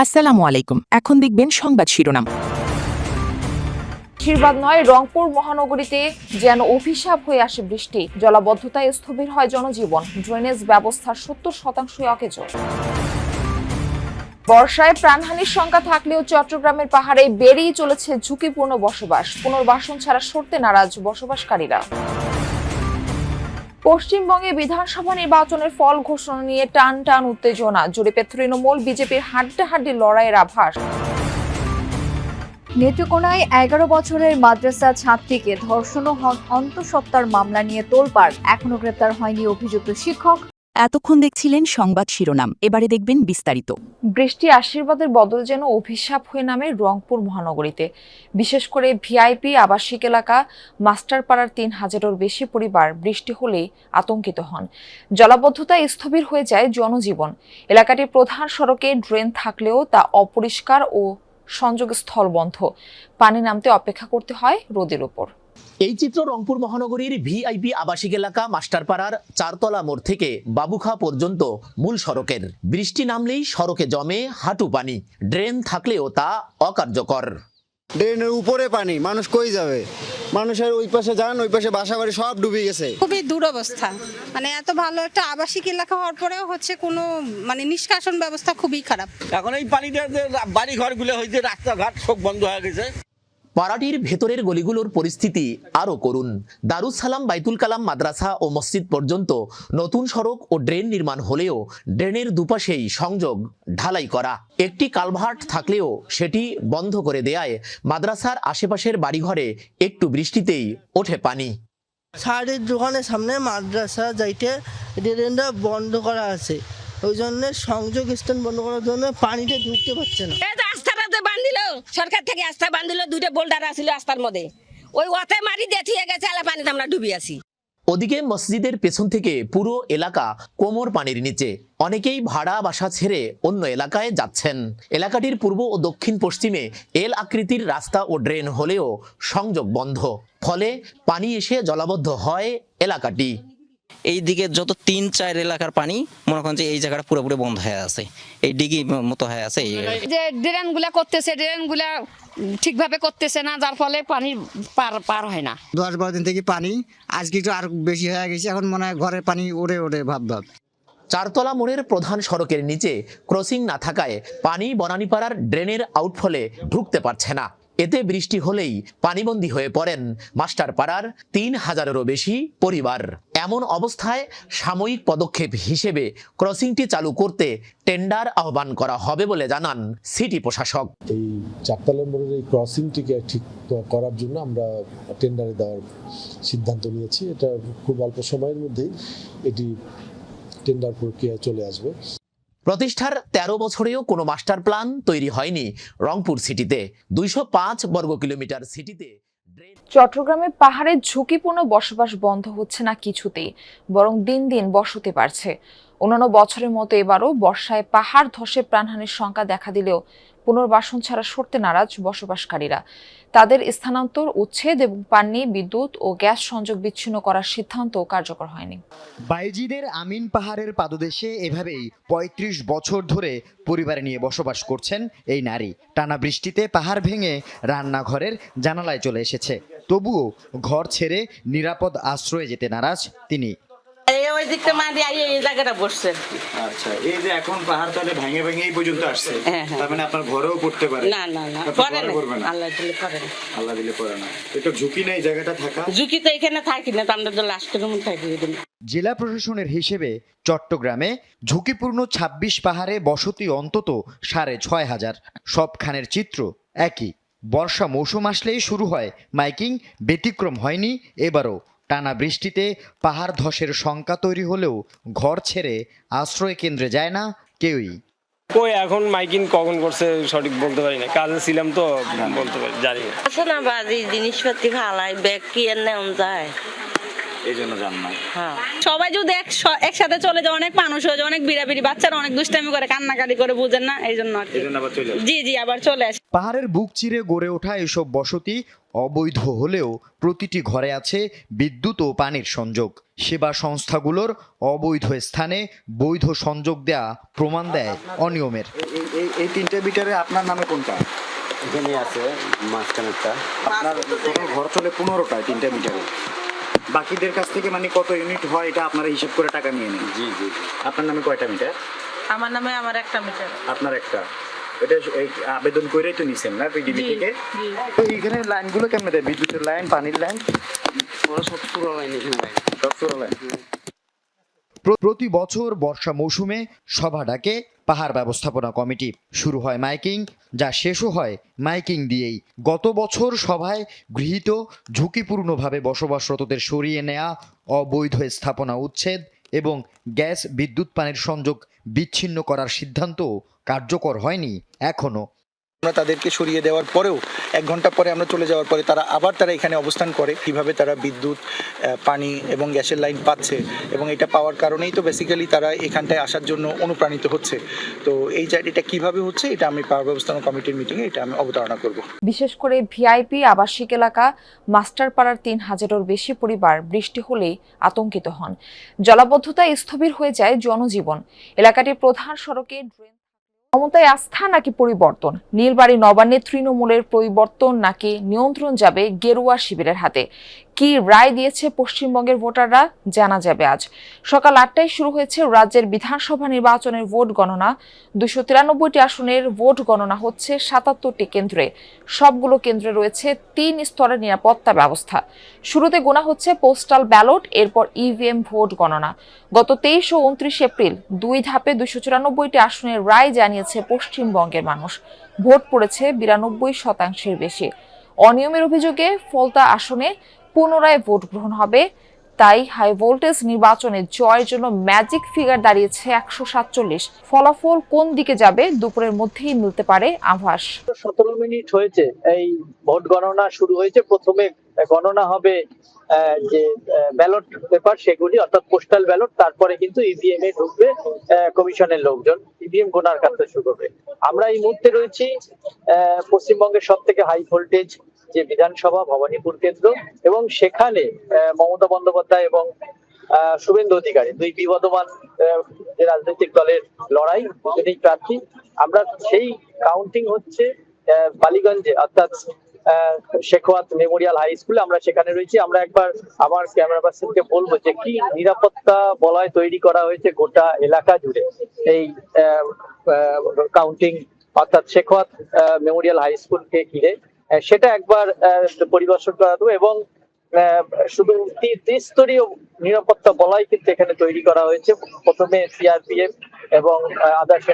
আসসালামু আলাইকুম। এখন দেখবেন সংবাদ শিরোনাম। আশীর্বাদ নয়, রংপুর মহানগরীতে যেন অভিশাপ হয়ে আসে বৃষ্টি। জলাবদ্ধতায় স্থবির হয় জনজীবন। ড্রেনেজ ব্যবস্থার 70% অকেজ। বর্ষায় প্রাণহানির শঙ্কা থাকলেও চট্টগ্রামের পাহাড়ে বেড়েই চলেছে ঝুঁকিপূর্ণ বসবাস। পুনর্বাসন ছাড়া সরতে নারাজ বসবাসকারীরা। পশ্চিমবঙ্গে বিধানসভা নির্বাচনের ফল ঘোষণা নিয়ে টান টান উত্তেজনা। জরিপে তৃণমূল বিজেপির হাড্ডাহাড্ডি লড়াইয়ের আভাস। নেত্রকোনায় 11 বছরের মাদ্রাসা ছাত্রীকে ধর্ষণ ও অন্তঃসত্ত্বার মামলা নিয়ে তোলপাড়। এখনো গ্রেপ্তার হয়নি অভিযুক্ত শিক্ষক। এতক্ষণ দেখছিলেন সংবাদ শিরোনাম, এবারে দেখবেন বিস্তারিত। বৃষ্টি আশীর্বাদের বদল যেন অভিশাপ হয়ে নামে রংপুর মহানগরীতে। বিশেষ করে ভিআইপি আবাসিক এলাকা মাস্টারপাড়ার 3000-এর বেশি পরিবার বৃষ্টি হলেই আতঙ্কিত হন। জলাবদ্ধতায় স্থবির হয়ে যায় জনজীবন। এলাকাটির প্রধান সড়কে ড্রেন থাকলেও তা অপরিষ্কার ও সংযোগস্থল বন্ধ। পানি নামতে অপেক্ষা করতে হয় রোদের উপর। এই চিত্র রংপুর মহানগরীর ভিআইপি আবাসিক এলাকা মাস্টারপাড়ার 4তলা মোড় থেকে বাবুখা পর্যন্ত মূল সড়কের। বৃষ্টি নামলেই সড়কে জমে হাঁটু পানি, ড্রেন থাকলেও তা অকার্যকর। ড্রেনের উপরে পানি, মানুষ কই যাবে? মানুষের ওই পাশে যান, ওই পাশে বাসাবাড়ি সব ডুবে গেছে। খুবই দুরবস্থা। এত ভালো একটা আবাসিক এলাকা হওয়ার পরেও কোনো নিষ্কাশন ব্যবস্থা খুবই খারাপ। এখন এই পানিটা বাড়ি ঘরগুলো হয়েছে, রাস্তাঘাট সব বন্ধ হয়ে গেছে। পাড়াটির ভেতরের গলিগুলোর পরিস্থিতি আরও করুন। দারুস সালাম বাইতুল কালাম মাদ্রাসা ও মসজিদ পর্যন্ত নতুন সড়ক ও ড্রেন নির্মাণ হলেও ড্রেনের দুপাশেই সংযোগ ঢালাই করা। একটি কালভার্ট থাকলেও সেটি বন্ধ করে দেয়ায় মাদ্রাসার আশেপাশের বাড়িঘরে একটু বৃষ্টিতেই ওঠে পানি। শাড়ির দোকানের সামনে মাদ্রাসা যাইতে ড্রেনটা বন্ধ করা আছে, ওই জন্য সংযোগ স্থান বন্ধ করার জন্য পানিটা ঢুকতে পারছে না। সরকার থেকে আস্থা বান্ধিল, 2টা বোল্ডার আছিল রাস্তার মধ্যে, ওই ওতে মারি দেখিয়ে গেছে, পানিতে আমরা ডুবি আছি। ওদিকে মসজিদের পেছন থেকে পুরো এলাকা কোমর পানির নিচে। অনেকেই ভাড়া বাসা ছেড়ে অন্য এলাকায় যাচ্ছেন। এলাকাটির পূর্ব ও দক্ষিণ পশ্চিমে এল আকৃতির রাস্তা ও ড্রেন হলেও সংযোগ বন্ধ, ফলে পানি এসে জলাবদ্ধ হয় এলাকাটি। এই দিকে যত 3-4 এলাকার পানি মনে করেন যে এই জায়গাটা পুরোপুরি বন্ধ হয়ে আছে, এই ডিগি মতো হয়ে আছে। যে ড্রেনগুলা করতেছে, ড্রেনগুলা ঠিকভাবে করতেছে না, যার ফলে পানি পার হয় না। 10-12 দিন থেকে পানি, আজকে একটু আর বেশি হয়ে গেছে। এখন মনে হয় ঘরের পানি ওড়ে ওড়ে ভাব। 4তলা মোড়ের প্রধান সড়কের নিচে ক্রসিং না থাকায় পানি বনানীপাড়ার ড্রেনের আউটফলে ঢুকতে পারছে না। এতে বৃষ্টি হলেই পানিবন্দী হয়ে পড়েন মাস্টারপাড়ার 3000-এরও বেশি পরিবার। এমন অবস্থায় সাময়িক পদক্ষেপ হিসেবে ক্রসিংটি চালু করতে টেন্ডার আহ্বান করা হবে বলে জানান সিটি প্রশাসক। এই 4তলা মোড়ের এই ক্রসিংটিকে ঠিক করার জন্য আমরা টেন্ডারে দেওয়ার সিদ্ধান্ত নিয়েছি। এটা খুব অল্প সময়ের মধ্যেই এটি টেন্ডার প্রক্রিয়ায় চলে আসবে। প্রতিষ্ঠার 13 বছরেও কোনো মাস্টার প্ল্যান তৈরি হয়নি রংপুর সিটিতে। 205 বর্গ কিলোমিটার সিটিতে চট্টগ্রামে পাহাড়ে ঝুঁকিপূর্ণ বসবাস বন্ধ হচ্ছে না কিছুতেই, বরং দিন দিন বসতি বাড়ছে। অন্যান্য বছরের মতো এবারও বর্ষায় পাহাড় ধসে প্রাণহানির শঙ্কা দেখা দিলেও পুনর্বাসন ছাড়া সরতে নারাজ বসবাসকারীরা। তাদের স্থানান্তর, উচ্ছেদ এবং পানি, বিদ্যুৎ ও গ্যাস সংযোগ বিচ্ছিন্ন করার সিদ্ধান্ত কার্যকর হয়নি। বাইজিদের আমিন পাহাড়ের পাদদেশে এভাবেই 35 বছর ধরে পরিবার নিয়ে বসবাস করছেন এই নারী। টানা বৃষ্টিতে পাহাড় ভেঙে রান্নাঘরের জানালায় চলে এসেছে, তবুও ঘর ছেড়ে নিরাপদ আশ্রয়ে যেতে নারাজ তিনি। ওই দিকটা মাটি এই জায়গাটা বসছে। আচ্ছা, এই যে এখন পাহাড় তলে ভেঙে ভেঙে এই পর্যন্ত আসছে, তার মানে আপনার ঘরেও পড়তে পারে? না, আল্লাহ দিলে করে না। আল্লাহ দিলে করে না। এটা ঝুঁকি নাই জায়গাটা থাকা? ঝুঁকি তো এখানে থাকি না, আমরা তো লাস্টের রুমে থাকি। জেলা প্রশাসনের হিসেবে চট্টগ্রামে ঝুঁকিপূর্ণ 26 পাহাড়ে বসতি অন্তত 6500। সবখানের চিত্র একই। বর্ষা মৌসুম আসলেই শুরু হয় মাইকিং, ব্যতিক্রম হয়নি এবারও। টানা বৃষ্টিতে পাহাড় ধসের শঙ্কা তৈরি হলেও ঘর ছেড়ে আশ্রয় কেন্দ্রে যায় না কেউই। কই এখন মাইকিং কখন করছে সঠিক বলতে পারি না, কাজে ছিলাম তো বলতে পারি, জানি না। না বাজি জিনিসপাতি ভালাই, ব্যাগ কি আর নেওয়া যায়? এই জন্য যান না। সবাই যদি একসাথে চলে যায়, অনেক মানুষ হয়ে যায়, অনেক বিড়াবিড়ি, বাচ্চারা অনেক দুষ্টামি করে, কান্নাকাটি করে, বুঝেন না, এই জন্য আবার চলে আসে। জি আবার চলে আসে। পাহাড়ের বুক চিরে গড়ে ওঠা এসব বসতি অবৈধ হলেও প্রতিটি ঘরে আছে বিদ্যুৎ ও পানির সংযোগ। সেবা সংস্থাগুলোর অবৈধ স্থানে বৈধ সংযোগ দেয়া প্রমাণ দেয় অনিয়মের। এই 3টে মিটারে আপনার নামে কোনটা? এখানে আছে মাঝখানেরটা। আপনার টোটাল ঘর চলে 15টায় 3টে মিটারে। বাকিদের কাছ থেকে মানে কত ইউনিট হয় এটা আপনারা হিসাব করে টাকা নিয়ে নেন? জি। আপনার নামে কয়টা মিটার? আমার নামে আমার একটা মিটার। আপনার একটা। এটা আবেদন করেই তো নিছেন না পিডিবি থেকে? তো এইখানে লাইনগুলো কেমনে দেয়? বিদ্যুতের লাইন, পানির লাইন? ওরা সব পুরো লাইন এখানে লাইন। সব পুরো লাইন। প্রতি বছর বর্ষা মৌসুমে সভা ডাকে পাহাড় ব্যবস্থাপনা কমিটি। শুরু হয় মাইকিং, যা শেষও হয় মাইকিং দিয়েই। গত বছর সভায় গৃহীত ঝুঁকিপূর্ণভাবে বসবাসরতদের সরিয়ে নেওয়া, অবৈধ স্থাপনা উচ্ছেদ এবং গ্যাস বিদ্যুৎ পানির সংযোগ বিচ্ছিন্ন করার সিদ্ধান্ত কার্যকর হয়নি এখনো। আমরা তাদেরকে সরিয়ে দেওয়ার পরেও 1 ঘন্টা পরে আমরা চলে যাওয়ার পরে তারা এখানে অবস্থান করে। কিভাবে তারা বিদ্যুৎ, পানি এবং গ্যাসের লাইন পাচ্ছে এবং এটা পাওয়ার কারণেই তো বেসিক্যালি তারা এখানটায় আসার জন্য অনুপ্রাণিত হচ্ছে। তো এই জায়গাটা কিভাবে হচ্ছে এটা আমি পাওয়ার ব্যবস্থাপনা কমিটির মিটিংয়ে এটা আমি অবতারণা করব। বিশেষ করে ভিআইপি আবাসিক এলাকা মাস্টারপাড়ার 3000-এর বেশি পরিবার বৃষ্টি হলেই আতঙ্কিত হন। জলাবদ্ধতায় স্থবির হয়ে যায় জনজীবন। এলাকাটির প্রধান সড়কে ড্রেন। ক্ষমতায় আস্থা নাকি পরিবর্তন? নীলবাড়ি নবান্নে তৃণমূলের পরিবর্তন নাকি নিয়ন্ত্রণ যাবে গেরুয়া শিবিরের হাতে? কি রায় দিয়েছে পশ্চিমবঙ্গের ভোটাররা, জানা যাবে আজ। সকাল 8টায় শুরু হয়েছে রাজ্যের বিধানসভা নির্বাচনের ভোট গণনা। 293টি আসনের ভোট গণনা হচ্ছে 77টি কেন্দ্রে। সবগুলো কেন্দ্রে রয়েছে 3 স্তরের নিরাপত্তা ব্যবস্থা। শুরুতে গোনা হচ্ছে পোস্টাল ব্যালট, এরপর ইভিএম ভোট গণনা। গত 23 ও 29 এপ্রিল 2 ধাপে 294টি আসনের রায় জানিয়েছে পশ্চিমবঙ্গের মানুষ। ভোট পড়েছে 92% বেশি। অনিয়মের অভিযোগে ফলতা আসনে পুনরায় ভোট গ্রহণ হবে। তাই হাই ভোল্টেজ নির্বাচনে জয়ের জন্য ম্যাজিক ফিগার দাঁড়িয়েছে 147। ফলাফল কোন দিকে যাবে দুপুরের মধ্যেই মিলতে পারে আভাস। 17 মিনিট হয়েছে এই ভোট গণনা শুরু হয়েছে। প্রথমে গণনা হবে যে ব্যালট পেপার, সেগুলি অর্থাৎ পোস্টাল ব্যালট। তারপরে কিন্তু ইভিএম এ ঢুকবে কমিশনের লোকজন, ইভিএম গোনার কাজ শুরু করবে। আমরা এই মুহূর্তে রয়েছি পশ্চিমবঙ্গের সব থেকে হাই ভোল্টেজ যে বিধানসভা ভবানীপুর কেন্দ্র, এবং সেখানে মমতা বন্দ্যোপাধ্যায় এবং শুভেন্দু অধিকারী, দুই বিবদমান যে রাজনৈতিক দলের লড়াই, দুজনেই প্রার্থী। আমরা সেই কাউন্টিং হচ্ছে বালিগঞ্জে, অর্থাৎ শেখওয়াত মেমোরিয়াল হাই স্কুলে। আমরা সেখানে রয়েছি। আমরা একবার আমার ক্যামেরা পার্সনকে বলবো যে কি নিরাপত্তা বলয় তৈরি করা হয়েছে গোটা এলাকা জুড়ে এই কাউন্টিং অর্থাৎ শেখওয়াত মেমোরিয়াল হাই স্কুলকে ঘিরে, সেটা একবার পরিদর্শন করা দেবো। এবং শুধু ত্রিস্তরীয় নিরাপত্তা বলয় কিন্তু এখানে তৈরি করা হয়েছে। প্রথমে সিআরপিএফ এবং আদার্স